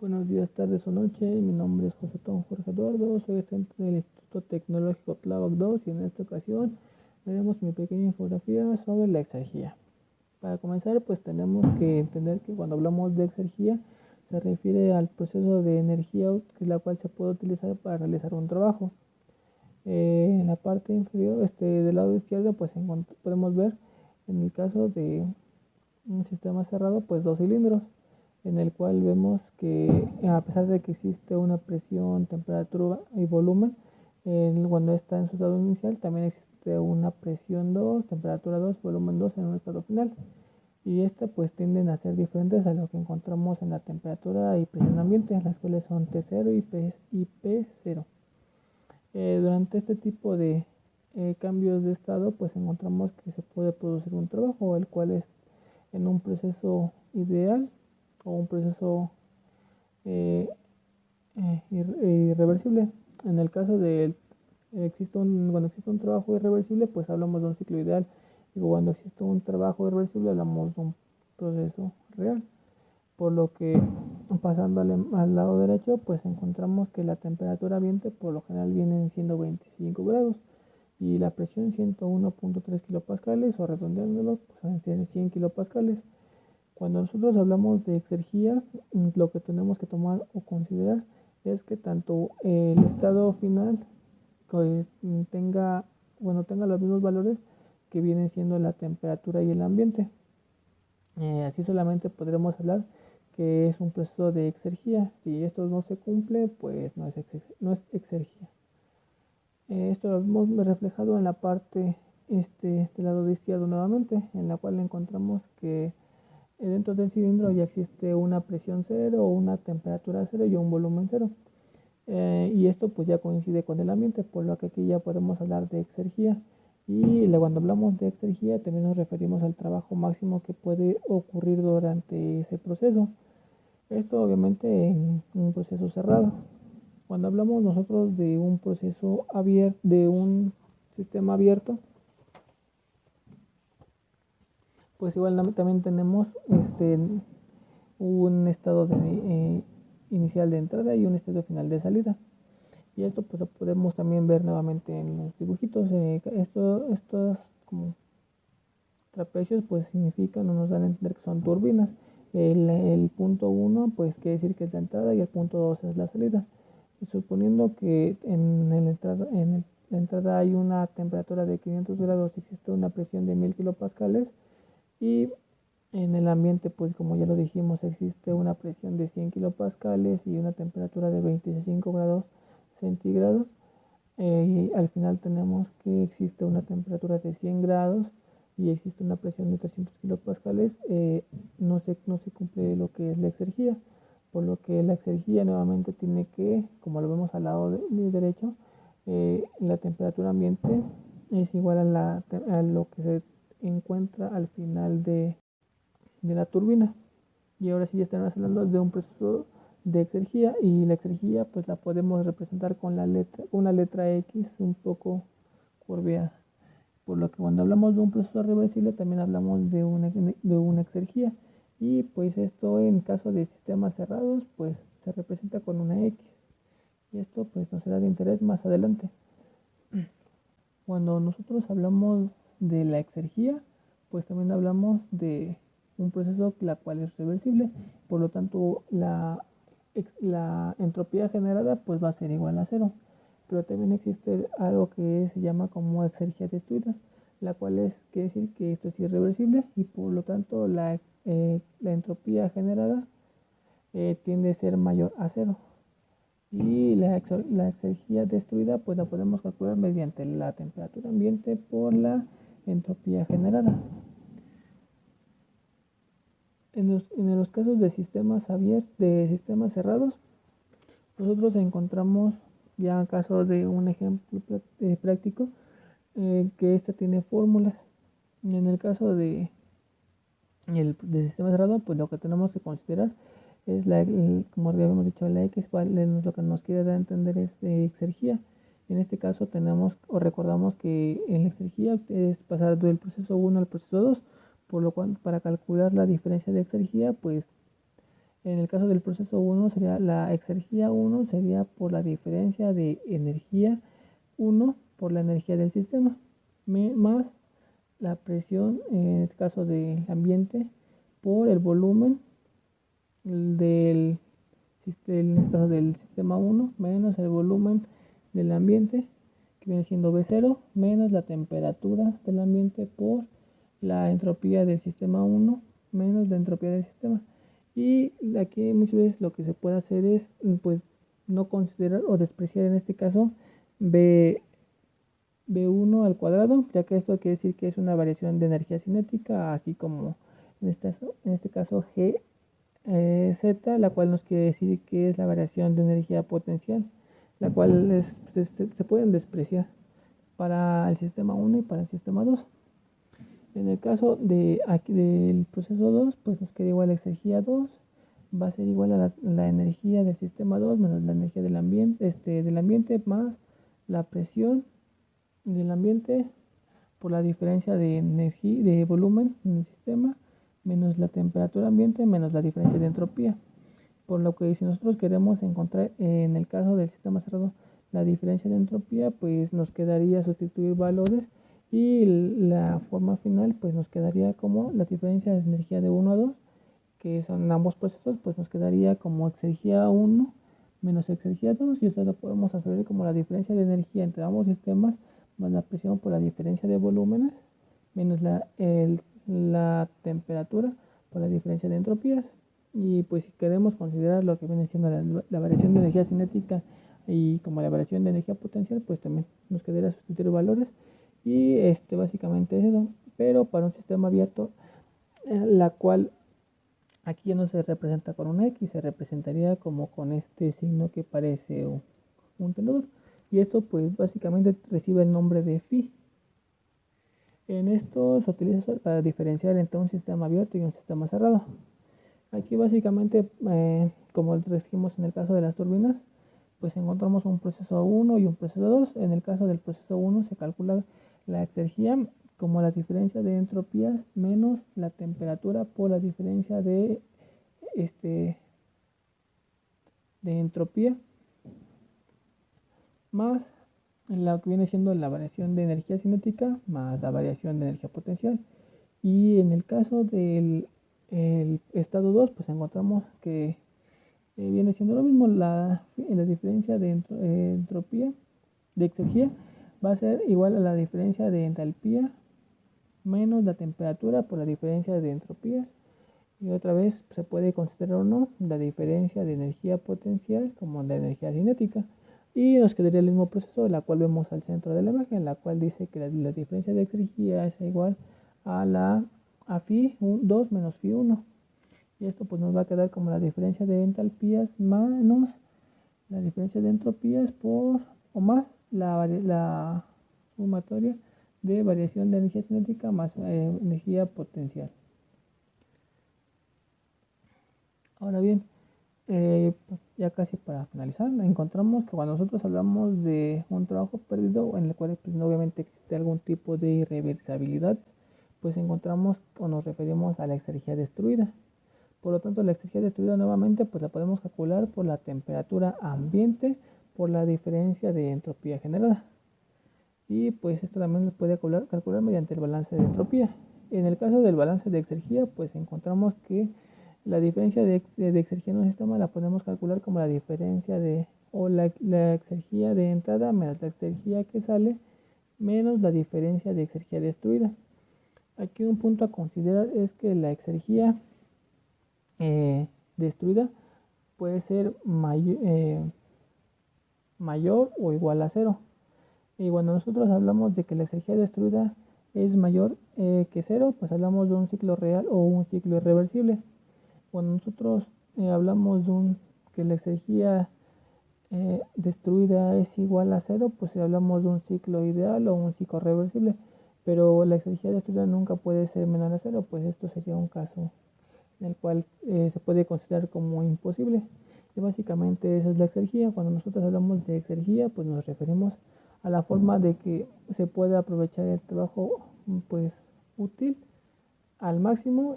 Buenos días, tardes o noche. Mi nombre es Jorge Eduardo, soy estudiante del Instituto Tecnológico Tláhuac 2 y en esta ocasión veremos mi pequeña infografía sobre la exergía. Para comenzar, pues tenemos que entender que cuando hablamos de exergía se refiere al proceso de energía que la cual se puede utilizar para realizar un trabajo. En la parte inferior, del lado izquierdo, pues podemos ver en el caso de un sistema cerrado, pues dos cilindros, en el cual vemos que a pesar de que existe una presión, temperatura y volumen, cuando está en su estado inicial también existe una presión 2, temperatura 2, volumen 2 en un estado final. Y estas pues tienden a ser diferentes a lo que encontramos en la temperatura y presión ambiente, las cuales son T0 y P0. Durante este tipo de cambios de estado pues encontramos que se puede producir un trabajo, el cual es en un proceso ideal o un proceso eh, irreversible. En el caso de cuando existe un trabajo irreversible, pues hablamos de un ciclo ideal. Y cuando existe un trabajo irreversible, hablamos de un proceso real. Por lo que pasando al lado derecho, pues encontramos que la temperatura ambiente por lo general viene siendo 25 grados y la presión 101.3 kilopascales o redondeándolo, pues 100 kilopascales. Cuando nosotros hablamos de exergía, lo que tenemos que tomar o considerar es que tanto el estado final pues, tenga los mismos valores que vienen siendo la temperatura y el ambiente. Así solamente podremos hablar que es un proceso de exergía. Si esto no se cumple, pues no es exergía. Esto lo hemos reflejado en la parte del lado de izquierdo nuevamente, en la cual encontramos que dentro del cilindro ya existe una presión cero, una temperatura cero y un volumen cero. Y esto pues ya coincide con el ambiente, por lo que aquí ya podemos hablar de exergía. Y cuando hablamos de exergía también nos referimos al trabajo máximo que puede ocurrir durante ese proceso. Esto obviamente en un proceso cerrado. Cuando hablamos nosotros de un proceso abierto, de un sistema abierto, pues igual también tenemos un estado inicial de entrada y un estado final de salida. Y esto pues lo podemos también ver nuevamente en los dibujitos. Estos como trapecios pues significan o nos dan a entender que son turbinas. El punto 1 pues quiere decir que es la entrada y el punto 2 es la salida. Y suponiendo que la entrada hay una temperatura de 500 grados y existe una presión de 1000 kilopascales y en el ambiente, pues como ya lo dijimos, existe una presión de 100 kilopascales y una temperatura de 25 grados centígrados. Y al final tenemos que existe una temperatura de 100 grados y existe una presión de 300 kilopascales. No se cumple lo que es la exergía, por lo que la exergía nuevamente tiene que, como lo vemos al lado derecho, la temperatura ambiente es igual a lo que se encuentra al final de la turbina. Y ahora sí ya estamos hablando de un proceso de exergía y la exergía pues la podemos representar con una letra X un poco curveada. Por lo que cuando hablamos de un proceso reversible también hablamos de una exergía y pues esto en caso de sistemas cerrados pues se representa con una X y esto pues nos será de interés más adelante. Cuando nosotros hablamos de la exergía pues también hablamos de un proceso la cual es reversible, por lo tanto la entropía generada pues va a ser igual a cero, pero también existe algo que se llama como exergía destruida, la cual quiere decir que esto es irreversible y por lo tanto la entropía generada tiende a ser mayor a cero. Y la exergía destruida pues la podemos calcular mediante la temperatura ambiente por la entropía generada. En los casos de sistemas abiertos, de sistemas cerrados, nosotros encontramos ya casos de un ejemplo práctico que tiene fórmulas. En el caso de sistema cerrado, pues lo que tenemos que considerar es como ya habíamos dicho, la X lo que nos quiere dar a entender es exergía. En este caso tenemos o recordamos que en la exergía es pasar del proceso 1 al proceso 2, por lo cual para calcular la diferencia de exergía pues En el caso del proceso 1 sería la exergía 1 sería por la diferencia de energía 1 por la energía del sistema, más la presión, en el caso del ambiente, por el volumen del, en el caso del sistema 1, menos el volumen del ambiente, que viene siendo B0, menos la temperatura del ambiente por la entropía del sistema 1, menos la entropía del sistema. Y aquí muchas veces lo que se puede hacer es, pues, no considerar o despreciar en este caso B1 al cuadrado, ya que esto quiere decir que es una variación de energía cinética, así como en este caso G Z, la cual nos quiere decir que es la variación de energía potencial, la cual se pueden despreciar para el sistema 1 y para el sistema 2. En el caso de aquí del proceso 2, pues nos queda igual la exergía 2, va a ser igual a la energía del sistema 2 menos la energía del ambiente más la presión del ambiente por la diferencia de energía de volumen en el sistema menos la temperatura ambiente menos la diferencia de entropía. Por lo que si nosotros queremos encontrar en el caso del sistema cerrado la diferencia de entropía, pues nos quedaría sustituir valores y la forma final pues nos quedaría como la diferencia de energía de 1 a 2, que son ambos procesos, pues nos quedaría como exergía 1 menos exergía 2, y esto lo podemos transferir como la diferencia de energía entre ambos sistemas más la presión por la diferencia de volúmenes menos la temperatura por la diferencia de entropías. Y pues si queremos considerar lo que viene siendo la variación de energía cinética y como la variación de energía potencial, pues también nos quedaría sustituir valores y básicamente es eso. Pero para un sistema abierto, la cual aquí ya no se representa con una X, se representaría como con este signo que parece un tenedor. Y esto pues básicamente recibe el nombre de phi. En esto se utiliza para diferenciar entre un sistema abierto y un sistema cerrado. Aquí básicamente, como dijimos en el caso de las turbinas, pues encontramos un proceso 1 y un proceso 2. En el caso del proceso 1 se calcula la exergía como la diferencia de entropías menos la temperatura por la diferencia de entropía más lo que viene siendo la variación de energía cinética más la variación de energía potencial. Y en el caso del estado 2, pues encontramos que viene siendo lo mismo, la diferencia de entropía, de exergía, va a ser igual a la diferencia de entalpía menos la temperatura por la diferencia de entropías. Y otra vez se puede considerar o no la diferencia de energía potencial como la energía cinética. Y nos quedaría el mismo proceso, la cual vemos al centro de la imagen, la cual dice que la diferencia de exergía es igual a phi 2 menos phi 1. Y esto pues nos va a quedar como la diferencia de entalpías menos la diferencia de entropías por o más la sumatoria de variación de energía cinética más energía potencial. Ahora bien, ya casi para finalizar, encontramos que cuando nosotros hablamos de un trabajo perdido en el cual pues, obviamente existe algún tipo de irreversibilidad, pues encontramos o nos referimos a la exergía destruida. Por lo tanto, la exergía destruida nuevamente pues la podemos calcular por la temperatura ambiente por la diferencia de entropía generada. Y pues esto también se puede calcular mediante el balance de entropía. En el caso del balance de exergía, pues encontramos que la diferencia de exergía en un sistema la podemos calcular como la diferencia o la exergía de entrada menos la exergía que sale menos la diferencia de exergía destruida. Aquí un punto a considerar es que la exergía destruida puede ser mayor o igual a cero. Y cuando nosotros hablamos de que la exergía destruida es mayor que cero, pues hablamos de un ciclo real o un ciclo irreversible. Cuando nosotros hablamos de que la exergía destruida es igual a cero, pues hablamos de un ciclo ideal o un ciclo reversible. Pero la exergía destruida nunca puede ser menor a cero, pues esto sería un caso en el cual se puede considerar como imposible. Y básicamente esa es la exergía. Cuando nosotros hablamos de exergía, pues nos referimos a la forma de que se puede aprovechar el trabajo pues útil al máximo